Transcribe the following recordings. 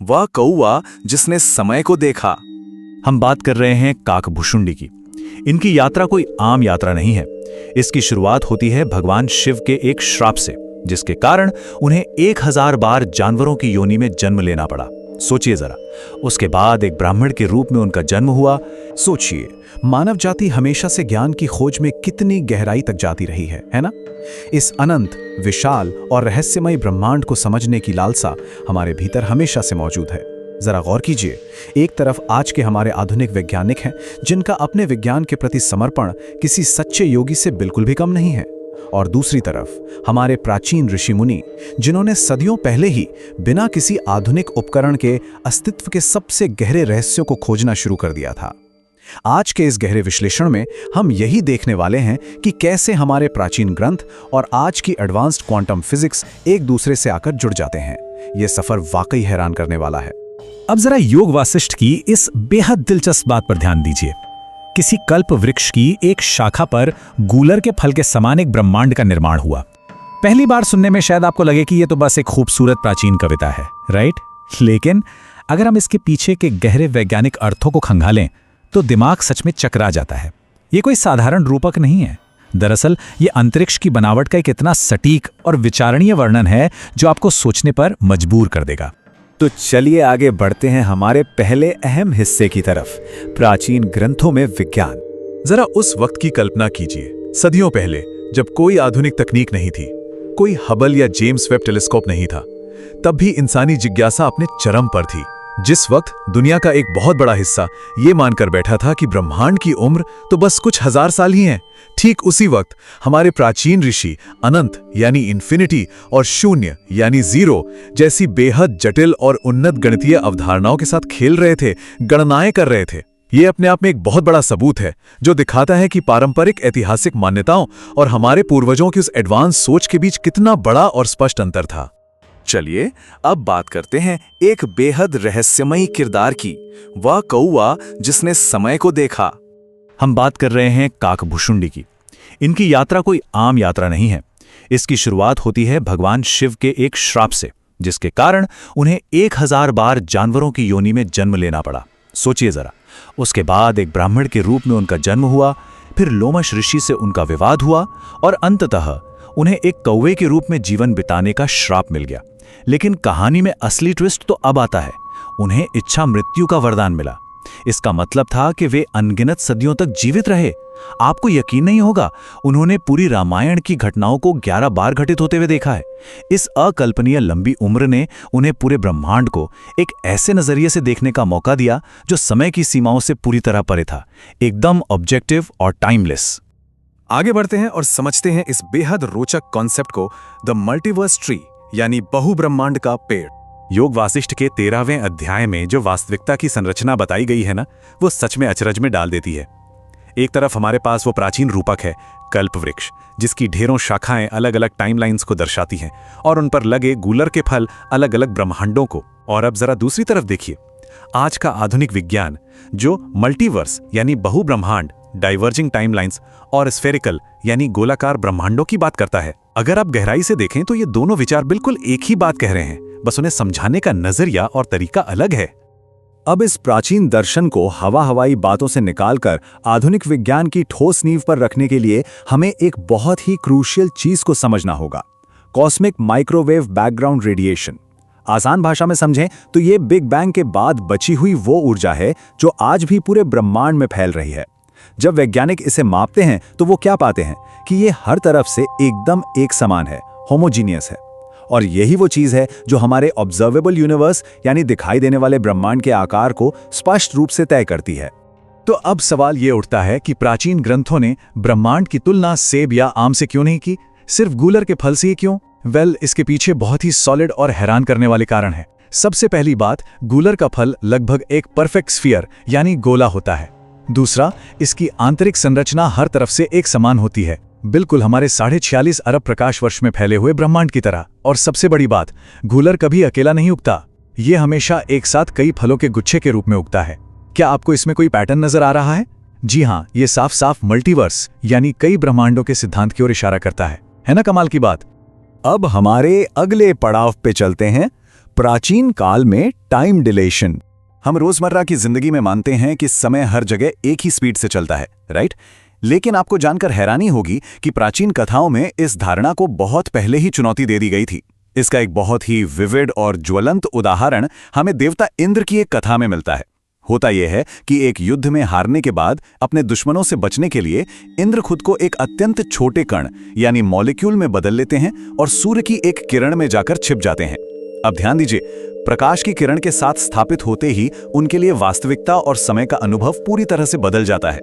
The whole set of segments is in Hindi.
वह कौवा जिसने समय को देखा। हम बात कर रहे हैं काकभुशुंडी की। इनकी यात्रा कोई आम यात्रा नहीं है। इसकी शुरुआत होती है भगवान शिव के एक श्राप से, जिसके कारण उन्हें 1000 बार जानवरों की योनि में जन्म लेना पड़ा। सोचिए जरा, उसके बाद एक ब्राह्मण के रूप में उनका जन्म हुआ। सोचिए, मानव जाति हमेशा से ज्ञान की खोज में कितनी गहराई तक जाती रही है ना? इस अनंत, विशाल और रहस्यमय ब्रह्मांड को समझने की लालसा हमारे भीतर हमेशा से मौजूद है। जरा गौर कीजिए, एक तरफ आज के हमारे आधुनिक वैज्ञानिक हैं जिनका अपने विज्ञान के प्रति समर्पण किसी सच्चे योगी से बिल्कुल भी कम नहीं है, और दूसरी तरफ हमारे प्राचीन ऋषि मुनि जिन्होंने सदियों पहले ही बिना किसी आधुनिक उपकरण के अस्तित्व के सबसे गहरे रहस्यों को खोजना शुरू कर दिया था। आज के इस गहरे विश्लेषण में हम यही देखने वाले हैं कि कैसे हमारे प्राचीन ग्रंथ और आज की एडवांस्ड क्वांटम फिजिक्स एक दूसरे से आकर जुड़ जाते हैं। यह सफर वाकई हैरान करने वाला है। अब जरा योग वासिष्ठ की इस बेहद दिलचस्प बात पर ध्यान दीजिए। किसी कल्प वृक्ष की एक शाखा पर गूलर के फल के समान एक ब्रह्मांड का निर्माण हुआ। पहली बार सुनने में शायद आपको लगे कि यह तो बस एक खूबसूरत प्राचीन कविता है, राइट? लेकिन अगर हम इसके पीछे के गहरे वैज्ञानिक अर्थों को खंगालें तो दिमाग सच में चकरा जाता है। ये कोई साधारण रूपक नहीं है। दरअसल ये अंतरिक्ष की बनावट का एक इतना सटीक और विचारणीय वर्णन है जो आपको सोचने पर मजबूर कर देगा। तो चलिए आगे बढ़ते हैं हमारे पहले अहम हिस्से की तरफ, प्राचीन ग्रंथों में विज्ञान। जरा उस वक्त की कल्पना कीजिए, सदियों पहले, जब कोई आधुनिक तकनीक नहीं थी, कोई हबल या जेम्स वेब टेलीस्कोप नहीं था। तब भी इंसानी जिज्ञासा अपने चरम पर थी। जिस वक्त दुनिया का एक बहुत बड़ा हिस्सा ये मानकर बैठा था कि ब्रह्मांड की उम्र तो बस कुछ हजार साल ही है, ठीक उसी वक्त हमारे प्राचीन ऋषि अनंत यानी इन्फिनिटी और शून्य यानी जीरो जैसी बेहद जटिल और उन्नत गणितीय अवधारणाओं के साथ खेल रहे थे, गणनाएं कर रहे थे। ये अपने आप में एक बहुत बड़ा सबूत है जो दिखाता है कि पारंपरिक ऐतिहासिक मान्यताओं और हमारे पूर्वजों की उस एडवांस सोच के बीच कितना बड़ा और स्पष्ट अंतर था। चलिए अब बात करते हैं एक बेहद रहस्यमयी किरदार की, वह कौवा जिसने समय को देखा। हम बात कर रहे हैं काकभुशुंडी की। इनकी यात्रा कोई आम यात्रा नहीं है। इसकी शुरुआत होती है भगवान शिव के एक श्राप से, जिसके कारण उन्हें 1000 बार जानवरों की योनि में जन्म लेना पड़ा। सोचिए जरा, उसके बाद एक ब्राह्मण के रूप में उनका जन्म हुआ, फिर लोमश ऋषि से उनका विवाद हुआ और अंततः उन्हें एक कौवे के रूप में जीवन बिताने का श्राप मिल गया। लेकिन कहानी में असली ट्विस्ट तो अब आता है। उन्हें इच्छा मृत्यु का वरदान मिला। इसका मतलब था कि वे अनगिनत सदियों तक जीवित रहे। आपको यकीन नहीं होगा, उन्होंने पूरी रामायण की घटनाओं को 11 बार घटित होते हुए देखा है। इस अकल्पनीय लंबी उम्र ने उन्हें पूरे ब्रह्मांड को एक ऐसे नजरिए से देखने का मौका दिया जो समय की सीमाओं से पूरी तरह परे था, एकदम ऑब्जेक्टिव और टाइमलेस। आगे बढ़ते हैं और समझते हैं इस बेहद रोचक कॉन्सेप्ट को, द मल्टीवर्स ट्री यानी बहुब्रह्मांड का पेड़। योग वासिष्ठ के 13वें अध्याय में जो वास्तविकता की संरचना बताई गई है ना, वो सच में अचरज में डाल देती है। एक तरफ हमारे पास वो प्राचीन रूपक है कल्प वृक्ष, जिसकी ढेरों शाखाएं अलग अलग टाइमलाइंस को दर्शाती हैं और उन पर लगे गूलर के फल अलग अलग ब्रह्मांडों को। और अब जरा दूसरी तरफ देखिए, आज का आधुनिक विज्ञान जो मल्टीवर्स यानी बहुब्रह्मांड, डाइवर्जिंग टाइमलाइंस और स्फेरिकल यानी गोलाकार ब्रह्मांडों की बात करता है। अगर आप गहराई से देखें तो ये दोनों विचार बिल्कुल एक ही बात कह रहे हैं, बस उन्हें समझाने का नजरिया और तरीका अलग है। अब इस प्राचीन दर्शन को हवाई बातों से निकालकर आधुनिक विज्ञान की ठोस नींव पर रखने के लिए हमें एक बहुत ही क्रूशियल चीज को समझना होगा, कॉस्मिक माइक्रोवेव बैकग्राउंड रेडिएशन। आसान भाषा में समझें तो ये बिग बैंग के बाद बची हुई वो ऊर्जा है जो आज भी पूरे ब्रह्मांड में फैल रही है। जब वैज्ञानिक इसे मापते हैं तो वो क्या पाते हैं कि ये हर तरफ से एकदम एक समान है, होमोजीनियस है। और यही वो चीज है जो हमारे ऑब्जर्वेबल यूनिवर्स यानी दिखाई देने वाले ब्रह्मांड के आकार को स्पष्ट रूप से तय करती है। तो अब सवाल ये उठता है कि प्राचीन ग्रंथों ने ब्रह्मांड की तुलना सेब या आम से क्यों नहीं की, सिर्फ गूलर के फल से ही क्यों? इसके पीछे बहुत ही सॉलिड और हैरान करने वाले कारण है। सबसे पहली बात, गूलर का फल लगभग एक परफेक्ट स्फीयर यानी गोला होता है। दूसरा, इसकी आंतरिक संरचना हर तरफ से एक समान होती है, बिल्कुल हमारे 46.5 अरब प्रकाश वर्ष में फैले हुए ब्रह्मांड की तरह। और सबसे बड़ी बात, गूलर कभी अकेला नहीं उगता, ये हमेशा एक साथ कई फलों के गुच्छे के रूप में उगता है। क्या आपको इसमें कोई पैटर्न नजर आ रहा है? जी हाँ, ये साफ साफ मल्टीवर्स यानी कई ब्रह्मांडों के सिद्धांत की ओर इशारा करता है ना? कमाल की बात। अब हमारे अगले पड़ाव पे चलते हैं, प्राचीन काल में टाइम डिलेशन। हम रोजमर्रा की जिंदगी में मानते हैं कि समय हर जगह एक ही स्पीड से चलता है, राइट? लेकिन आपको जानकर हैरानी होगी कि प्राचीन कथाओं में इस धारणा को बहुत पहले ही चुनौती दे दी गई थी। इसका एक बहुत ही विविड और ज्वलंत उदाहरण हमें देवता इंद्र की एक कथा में मिलता है। होता यह है कि एक युद्ध में हारने के बाद अपने दुश्मनों से बचने के लिए इंद्र खुद को एक अत्यंत छोटे कण यानी मॉलिक्यूल में बदल लेते हैं और सूर्य की एक किरण में जाकर छिप जाते हैं। अब ध्यान दीजिए, प्रकाश की किरण के साथ स्थापित होते ही उनके लिए वास्तविकता और समय का अनुभव पूरी तरह से बदल जाता है।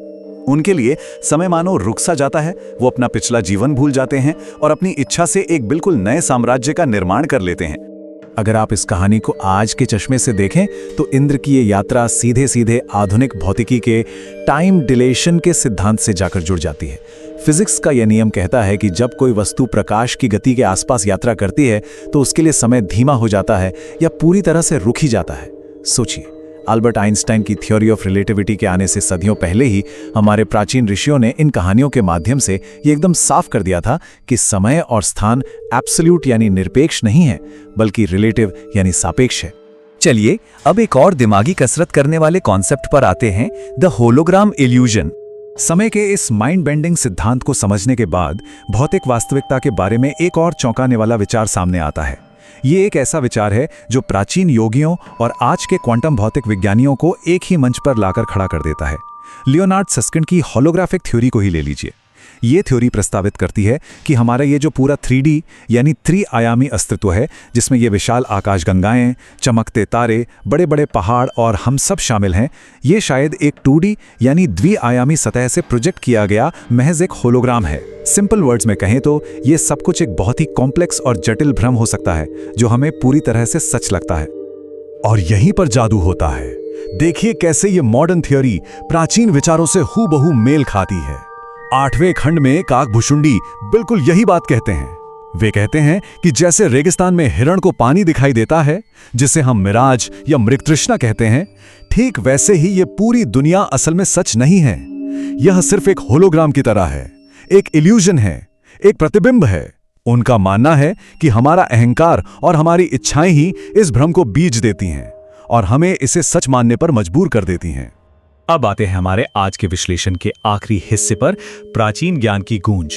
उनके लिए समय मानो रुक सा जाता है, वो अपना पिछला जीवन भूल जाते हैं और अपनी इच्छा से एक बिल्कुल नए साम्राज्य का निर्माण कर लेते हैं। अगर आप इस कहानी को आज के चश्मे से देखें तो इंद्र की ये यात्रा सीधे सीधे आधुनिक भौतिकी के टाइम डिलेशन के सिद्धांत से जाकर जुड़ जाती है। फिजिक्स का यह नियम कहता है कि जब कोई वस्तु प्रकाश की गति के आसपास यात्रा करती है तो उसके लिए समय धीमा हो जाता है या पूरी तरह से रुक ही जाता है। सोचिए, अल्बर्ट आइंस्टाइन की थ्योरी ऑफ रिलेटिविटी के आने से सदियों पहले ही हमारे प्राचीन ऋषियों ने इन कहानियों के माध्यम से ये एकदम साफ कर दिया था कि समय और स्थान एब्सोल्यूट यानी निरपेक्ष नहीं है, बल्कि रिलेटिव यानी सापेक्ष है। चलिए अब एक और दिमागी कसरत करने वाले कॉन्सेप्ट पर आते हैं, द होलोग्राम इल्यूजन। समय के इस माइंड बेंडिंग सिद्धांत को समझने के बाद भौतिक वास्तविकता के बारे में एक और चौंकाने वाला विचार सामने आता है। ये एक ऐसा विचार है जो प्राचीन योगियों और आज के क्वांटम भौतिक विज्ञानियों को एक ही मंच पर लाकर खड़ा कर देता है। लियोनार्ड सस्किंड की होलोग्राफिक थ्योरी को ही ले लीजिए। ये थ्योरी प्रस्तावित करती है कि हमारा ये जो पूरा 3D यानी त्रिआयामी अस्तित्व है, जिसमें ये विशाल आकाशगंगाएं, चमकते तारे, बड़े बड़े पहाड़ और हम सब शामिल हैं, ये शायद एक 2D यानी द्विआयामी सतह से प्रोजेक्ट किया गया महज एक होलोग्राम है। सिंपल वर्ड्स में कहें तो ये सब कुछ एक बहुत ही कॉम्प्लेक्स और जटिल भ्रम हो सकता है जो हमें पूरी तरह से सच लगता है। और यहीं पर जादू होता है। देखिए कैसे ये मॉडर्न थ्योरी प्राचीन विचारों से हूबहू मेल खाती है। 8वें खंड में काकभुशुंडी बिल्कुल यही बात कहते हैं। वे कहते हैं कि जैसे रेगिस्तान में हिरण को पानी दिखाई देता है, जिसे हम मिराज या मृगतृष्णा कहते हैं, ठीक वैसे ही ये पूरी दुनिया असल में सच नहीं है। यह सिर्फ एक होलोग्राम की तरह है, एक इल्यूजन है, एक प्रतिबिंब है। उनका मानना है कि हमारा अहंकार और हमारी इच्छाएं ही इस भ्रम को बीज देती हैं और हमें इसे सच मानने पर मजबूर कर देती हैं। अब आते हैं हमारे आज के विश्लेषण के आखिरी हिस्से पर, प्राचीन ज्ञान की गूंज।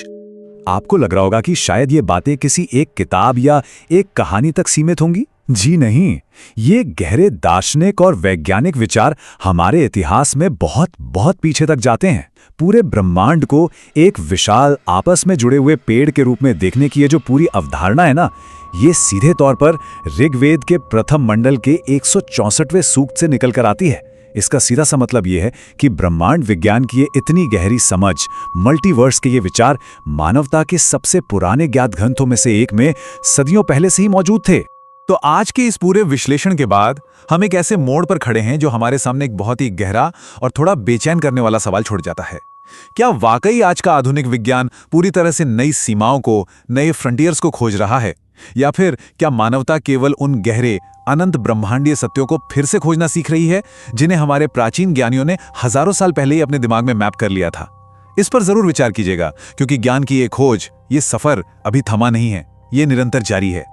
आपको लग रहा होगा कि शायद ये बातें किसी एक किताब या एक कहानी तक सीमित होंगी। जी नहीं, ये गहरे दार्शनिक और वैज्ञानिक विचार हमारे इतिहास में बहुत बहुत पीछे तक जाते हैं। पूरे ब्रह्मांड को एक विशाल आपस में जुड़े हुए पेड़ के रूप में देखने की ये जो पूरी अवधारणा है ना, ये सीधे तौर पर ऋग्वेद के प्रथम मंडल के 164वें सूक्त से निकल कर आती है। इसका सीधा सा मतलब यह है कि ब्रह्मांड विज्ञान की ये इतनी गहरी समझ, मल्टीवर्स के ये विचार मानवता के सबसे पुराने ज्ञात ग्रंथों में से एक में सदियों पहले से ही मौजूद थे। तो आज के इस पूरे विश्लेषण के बाद हम एक ऐसे मोड़ पर खड़े हैं जो हमारे सामने एक बहुत ही गहरा और थोड़ा बेचैन करने वाला सवाल छोड़ जाता है। क्या वाकई आज का आधुनिक विज्ञान पूरी तरह से नई सीमाओं को, नए फ्रंटियर्स को खोज रहा है, या फिर क्या मानवता केवल उन गहरे अनंत ब्रह्मांडीय सत्यों को फिर से खोजना सीख रही है जिन्हें हमारे प्राचीन ज्ञानियों ने हजारों साल पहले ही अपने दिमाग में मैप कर लिया था? इस पर जरूर विचार कीजिएगा, क्योंकि ज्ञान की ये खोज, ये सफर अभी थमा नहीं है, ये निरंतर जारी है।